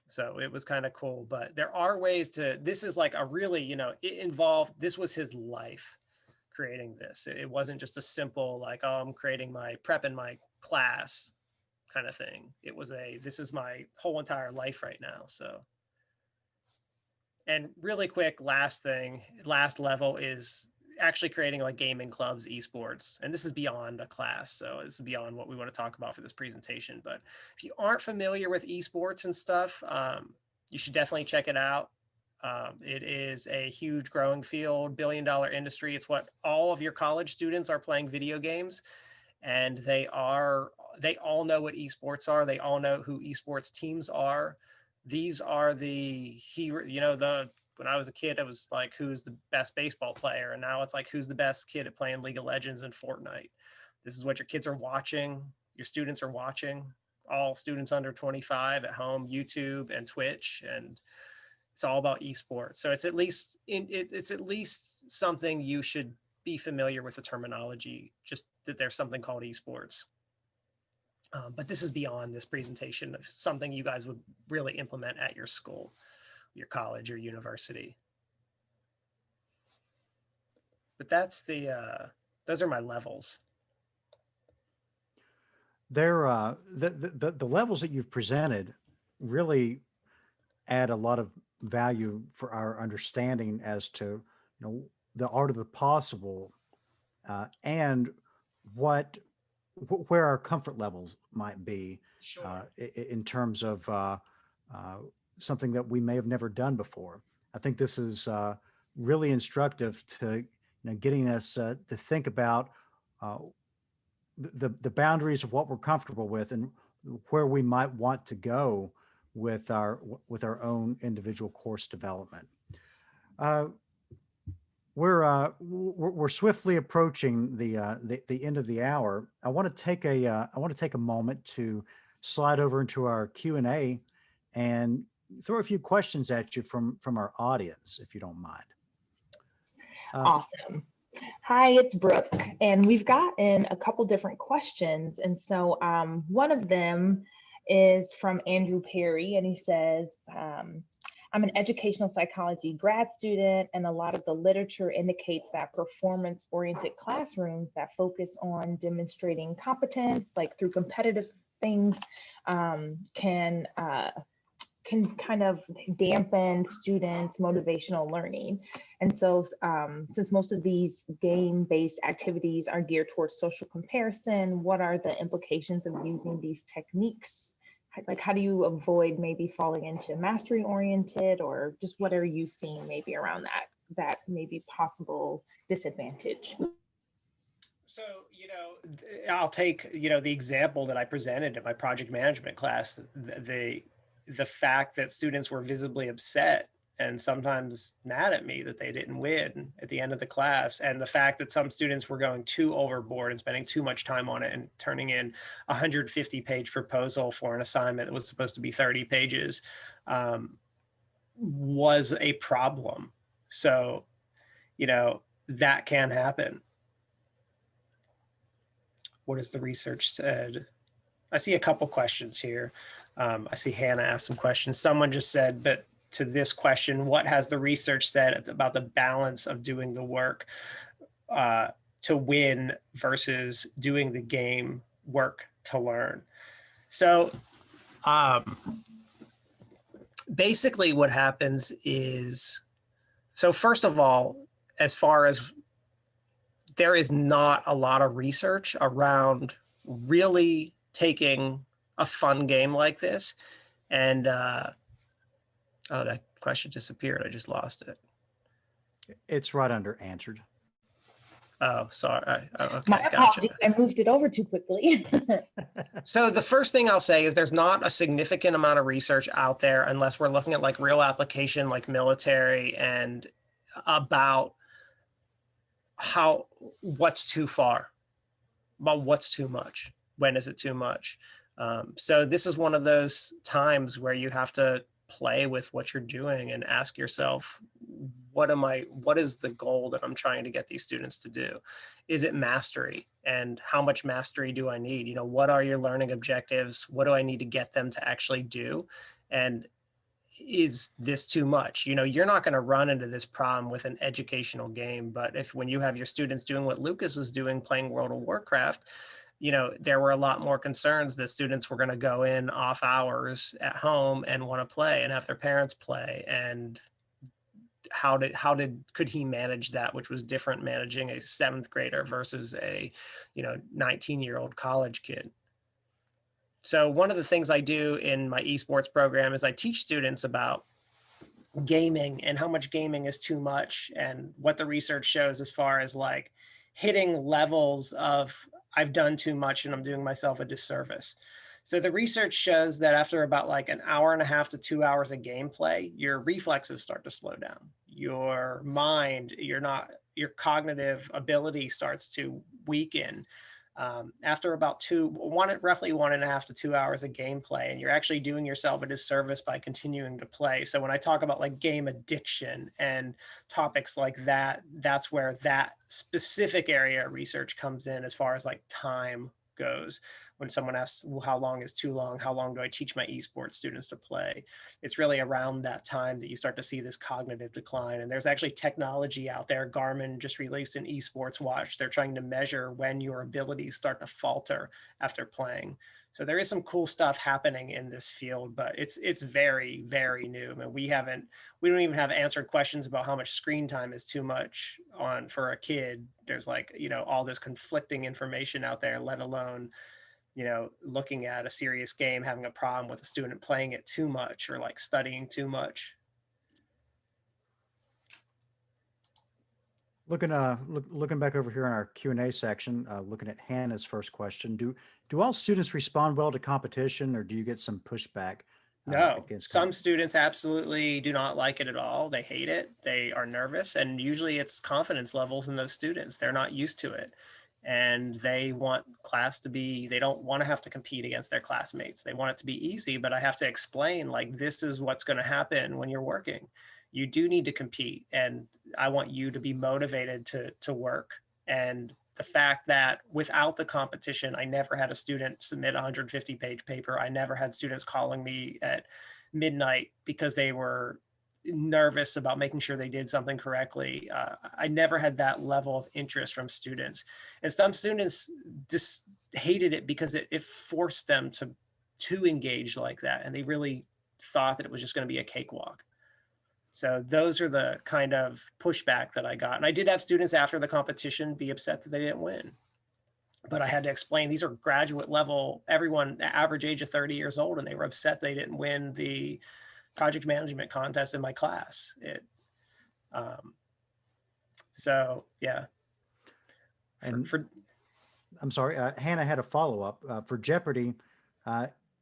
So it was kind of cool. But there are ways this is like a really, this was his life creating this. It wasn't just a simple like, oh, I'm creating my prep in my class kind of thing. It was this is my whole entire life right now. So, and really quick, last level is actually creating like gaming clubs, esports. And this is beyond a class. So this is beyond what we want to talk about for this presentation. But if you aren't familiar with esports and stuff, you should definitely check it out. It is a huge growing field, billion-dollar industry. It's what all of your college students are playing video games, and they all know what esports are. They all know who esports teams are. These are the when I was a kid, it was like, who's the best baseball player? And now it's like, who's the best kid at playing League of Legends and Fortnite? This is what your kids are watching. Your students are watching. All students under 25 at home, YouTube and Twitch, and it's all about esports. So it's at least something you should be familiar with the terminology, just that there's something called esports. But this is beyond this presentation of something you guys would really implement at your school, your college, or university. But that's those are my levels. The levels that you've presented really add a lot of value for our understanding as to the art of the possible, and where our comfort levels might be. Sure. In terms of something that we may have never done before. I think this is really instructive to getting us to think about the boundaries of what we're comfortable with and where we might want to go with our own individual course development. We're swiftly approaching the end of the hour. I want to take a moment to slide over into our Q&A and throw a few questions at you from our audience, if you don't mind. Awesome. Hi, it's Brooke, and we've gotten a couple different questions. And so one of them is from Andrew Perry, and he says, I'm an educational psychology grad student, and a lot of the literature indicates that performance-oriented classrooms that focus on demonstrating competence, like through competitive things, can kind of dampen students' motivational learning. And so since most of these game-based activities are geared towards social comparison, what are the implications of using these techniques? Like, how do you avoid maybe falling into mastery-oriented, or just what are you seeing maybe around that maybe possible disadvantage? So, I'll take, the example that I presented in my project management class, the fact that students were visibly upset and sometimes mad at me that they didn't win at the end of the class, and the fact that some students were going too overboard and spending too much time on it and turning in a 150-page proposal for an assignment that was supposed to be 30 pages was a problem. So, that can happen. What has the research said? I see a couple questions here. I see Hannah asked some questions. Someone just said, but to this question, what has the research said about the balance of doing the work to win versus doing the game work to learn? So basically what happens is, so first of all, as far as there is not a lot of research around really taking a fun game like this and oh, that question disappeared. I just lost it. It's right under answered. Oh, sorry. Okay, my apologies. Gotcha. I moved it over too quickly. So the first thing I'll say is there's not a significant amount of research out there unless we're looking at like real application, like military, and about what's too far, about what's too much. When is it too much? So this is one of those times where you have to play with what you're doing and ask yourself, what is the goal that I'm trying to get these students to do? Is it mastery? And how much mastery do I need? What are your learning objectives? What do I need to get them to actually do? And is this too much? You're not going to run into this problem with an educational game, but when you have your students doing what Lucas was doing, playing World of Warcraft, there were a lot more concerns that students were going to go in off hours at home and want to play and have their parents play. And could he manage that, which was different managing a 7th grader versus a, 19-year-old college kid. So one of the things I do in my esports program is I teach students about gaming and how much gaming is too much and what the research shows as far as like hitting levels of I've done too much and I'm doing myself a disservice. So the research shows that after about like an hour and a half to 2 hours of gameplay, your reflexes start to slow down. Your mind, your cognitive ability starts to weaken. After about roughly 1.5 to 2 hours of gameplay, and you're actually doing yourself a disservice by continuing to play. So when I talk about like game addiction and topics like that, that's where that specific area of research comes in as far as like time goes. When someone asks, well, how long is too long? How long do I teach my esports students to play? It's really around that time that you start to see this cognitive decline. And there's actually technology out there. Garmin just released an esports watch. They're trying to measure when your abilities start to falter after playing. So there is some cool stuff happening in this field, but it's very, very new. I mean, we don't even have answered questions about how much screen time is too much for a kid. There's like, all this conflicting information out there, let alone, looking at a serious game, having a problem with a student playing it too much or like studying too much. Looking back over here in our Q&A section, looking at Hannah's first question, do all students respond well to competition, or do you get some pushback No, against some students absolutely do not like it at all. They hate it. They are nervous. And usually it's confidence levels in those students. They're not used to it. And they want class to be, they don't want to have to compete against their classmates. They want it to be easy, but I have to explain, like, this is what's going to happen when you're working. You do need to compete. And I want you to be motivated to work. And the fact that without the competition, I never had a student submit a 150-page paper. I never had students calling me at midnight because they were nervous about making sure they did something correctly. I never had that level of interest from students. And some students just hated it because it forced them to engage like that. And they really thought that it was just going to be a cakewalk. So those are the kind of pushback that I got. And I did have students after the competition be upset that they didn't win. But I had to explain, these are graduate level, everyone average age of 30 years old, and they were upset they didn't win the project management contest in my class. So yeah. And I'm sorry, Hannah had a follow-up for Jeopardy.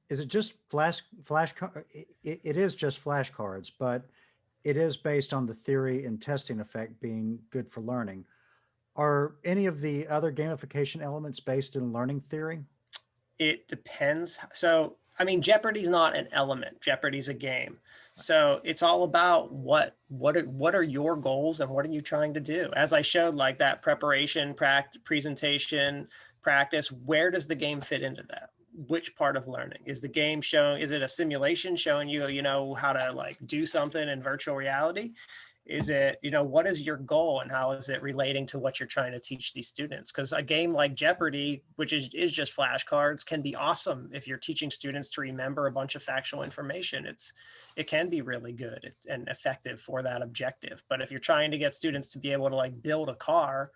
Is it just it is just flashcards, but it is based on the theory and testing effect being good for learning. Are any of the other gamification elements based in learning theory? It depends. So, I mean, Jeopardy's not an element. Jeopardy's a game. So it's all about what are your goals and what are you trying to do? As I showed, like that preparation, presentation, practice, where does the game fit into that? Which part of learning is the game showing? Is it a simulation showing you, how to like do something in virtual reality? Is it, what is your goal and how is it relating to what you're trying to teach these students? Because a game like Jeopardy, which is just flashcards, can be awesome if you're teaching students to remember a bunch of factual information. It can be really good and effective for that objective. But if you're trying to get students to be able to like build a car,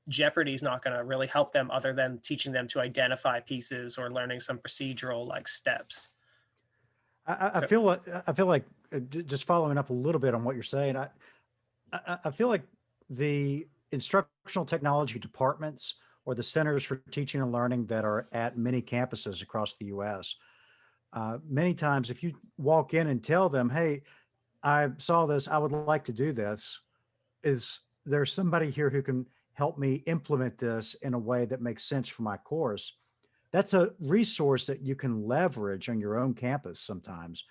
Jeopardy is not going to really help them other than teaching them to identify pieces or learning some procedural like steps. I feel like just following up a little bit on what you're saying. I feel like the instructional technology departments or the centers for teaching and learning that are at many campuses across the U.S. Many times, if you walk in and tell them, "Hey, I saw this. I would like to do this," is there somebody here who can help me implement this in a way that makes sense for my course? That's a resource that you can leverage on your own campus sometimes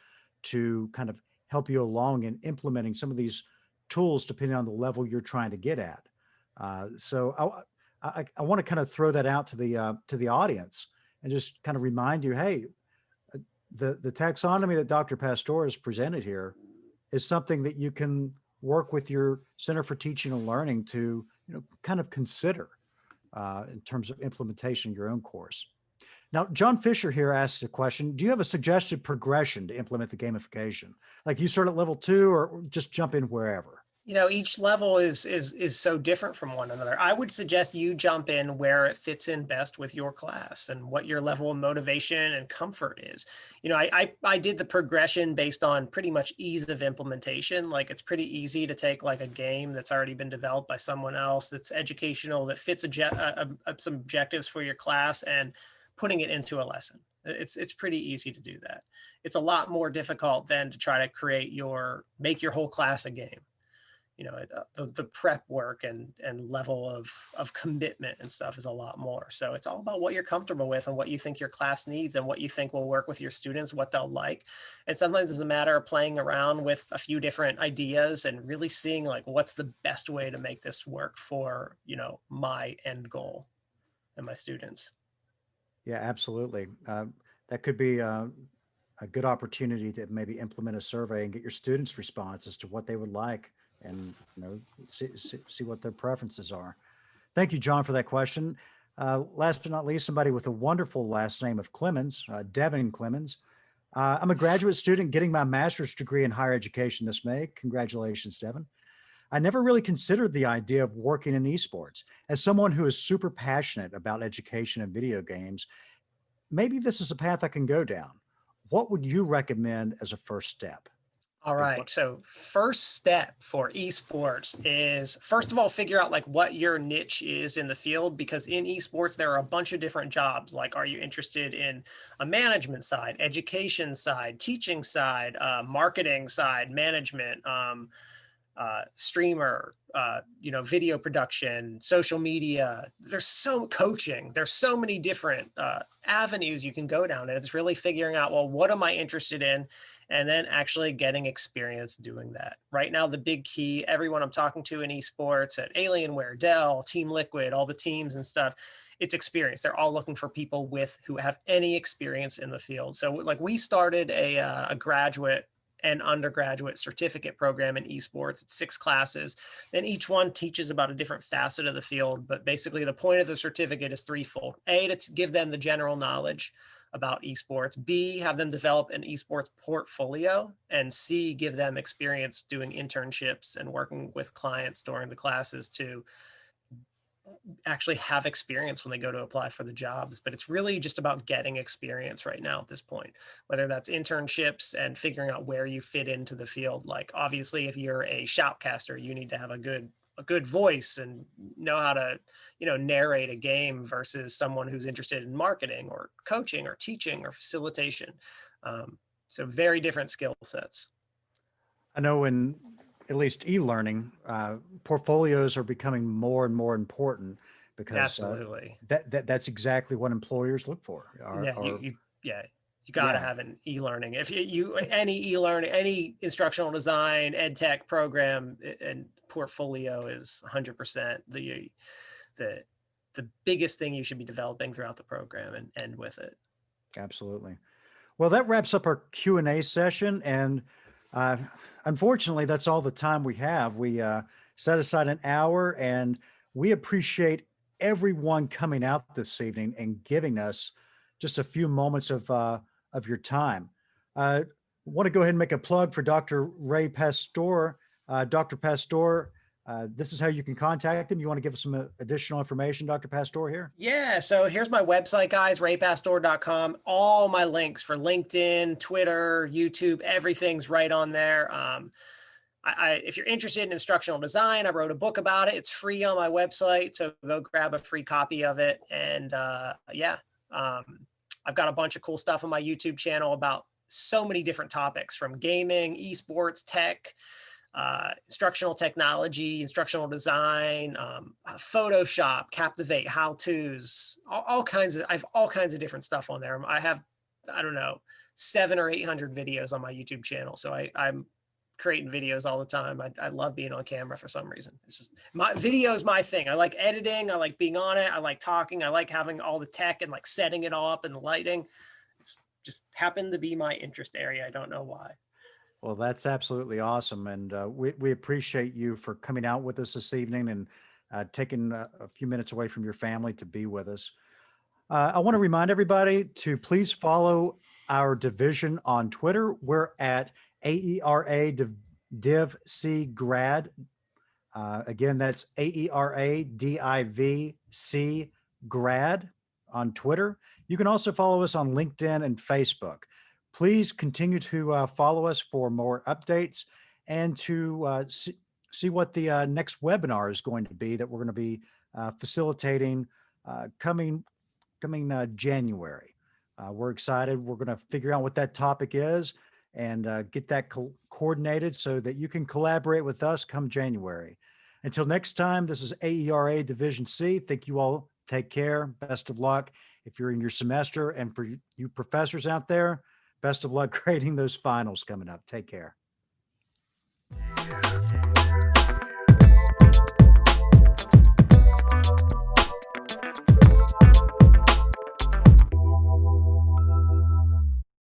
to kind of help you along in implementing some of these tools depending on the level you're trying to get at. So I want to kind of throw that out to the audience and just kind of remind you, hey, the taxonomy that Dr. Pastore has presented here is something that you can work with your Center for Teaching and Learning to kind of consider in terms of implementation of your own course. Now, John Fisher here asked a question. Do you have a suggested progression to implement the gamification? Like you start at level 2 or just jump in wherever? Each level is so different from one another. I would suggest you jump in where it fits in best with your class and what your level of motivation and comfort is. I did the progression based on pretty much ease of implementation. Like it's pretty easy to take like a game that's already been developed by someone else that's educational, that fits some objectives for your class and putting it into a lesson. It's pretty easy to do that. It's a lot more difficult than to try to make your whole class a game. The prep work and level of commitment and stuff is a lot more. So it's all about what you're comfortable with and what you think your class needs and what you think will work with your students, what they'll like. And sometimes it's a matter of playing around with a few different ideas and really seeing like what's the best way to make this work for, my end goal and my students. Yeah, absolutely. That could be a good opportunity to maybe implement a survey and get your students' response as to what they would like and see what their preferences are. Thank you, John, for that question. Last but not least, somebody with a wonderful last name of Clemons, Devin Clemons. I'm a graduate student getting my master's degree in higher education this May. Congratulations, Devin. I never really considered the idea of working in esports. As someone who is super passionate about education and video games, maybe this is a path I can go down. What would you recommend as a first step? All right. So first step for esports is, first of all, figure out like what your niche is in the field, because in esports, there are a bunch of different jobs. Like, are you interested in a management side, education side, teaching side, marketing side, management, streamer, video production, social media. There's so coaching. There's so many different avenues you can go down, and it's really figuring out, well, what am I interested in, and then actually getting experience doing that. Right now, the big key, everyone I'm talking to in esports at Alienware, Dell, Team Liquid, all the teams and stuff, it's experience. They're all looking for people who have any experience in the field. So like we started a graduate and undergraduate certificate program in esports. It's 6 classes, and each one teaches about a different facet of the field. But basically the point of the certificate is threefold. A, to give them the general knowledge about esports. B, have them develop an esports portfolio. And C, give them experience doing internships and working with clients during the classes to actually have experience when they go to apply for the jobs. But it's really just about getting experience right now at this point, whether that's internships and figuring out where you fit into the field. Like, obviously, if you're a shoutcaster, you need to have a good voice and know how to, narrate a game, versus someone who's interested in marketing or coaching or teaching or facilitation. So very different skill sets. I know in at least e-learning, portfolios are becoming more and more important, because Absolutely. That's exactly what employers look for. You got to have an e-learning. If any e-learning, any instructional design, ed tech program and portfolio is 100% the biggest thing you should be developing throughout the program and end with it. Absolutely. Well, that wraps up our Q&A session, and unfortunately, that's all the time we have. We set aside an hour, and we appreciate everyone coming out this evening and giving us just a few moments of your time. I want to go ahead and make a plug for Dr. Ray Pastore. Dr. Pastore, this is how you can contact him. You want to give us some additional information, Dr. Pastore, here? Yeah. So here's my website, guys, raypastore.com. All my links for LinkedIn, Twitter, YouTube, everything's right on there. If you're interested in instructional design, I wrote a book about it. It's free on my website. So go grab a free copy of it. And I've got a bunch of cool stuff on my YouTube channel about so many different topics, from gaming, esports, tech, instructional technology, instructional design, Photoshop, Captivate, how-tos, all kinds of, I have all kinds of different stuff on there. I have, 700 or 800 videos on my YouTube channel. So I'm creating videos all the time. I love being on camera for some reason. It's just, my video is my thing. I like editing. I like being on it. I like talking. I like having all the tech and like setting it all up and the lighting. It's just happened to be my interest area. I don't know why. Well, that's absolutely awesome. And we appreciate you for coming out with us this evening and taking a few minutes away from your family to be with us. I want to remind everybody to please follow our division on Twitter. We're at AERA Div C Grad. Again, that's AERA DIVC Grad on Twitter. You can also follow us on LinkedIn and Facebook. Please continue to follow us for more updates and to see what the next webinar is going to be that we're going to be facilitating coming January. We're excited. We're going to figure out what that topic is and get that coordinated so that you can collaborate with us come January. Until next time, this is AERA Division C. Thank you all. Take care. Best of luck if you're in your semester. And for you professors out there, best of luck grading those finals coming up. Take care.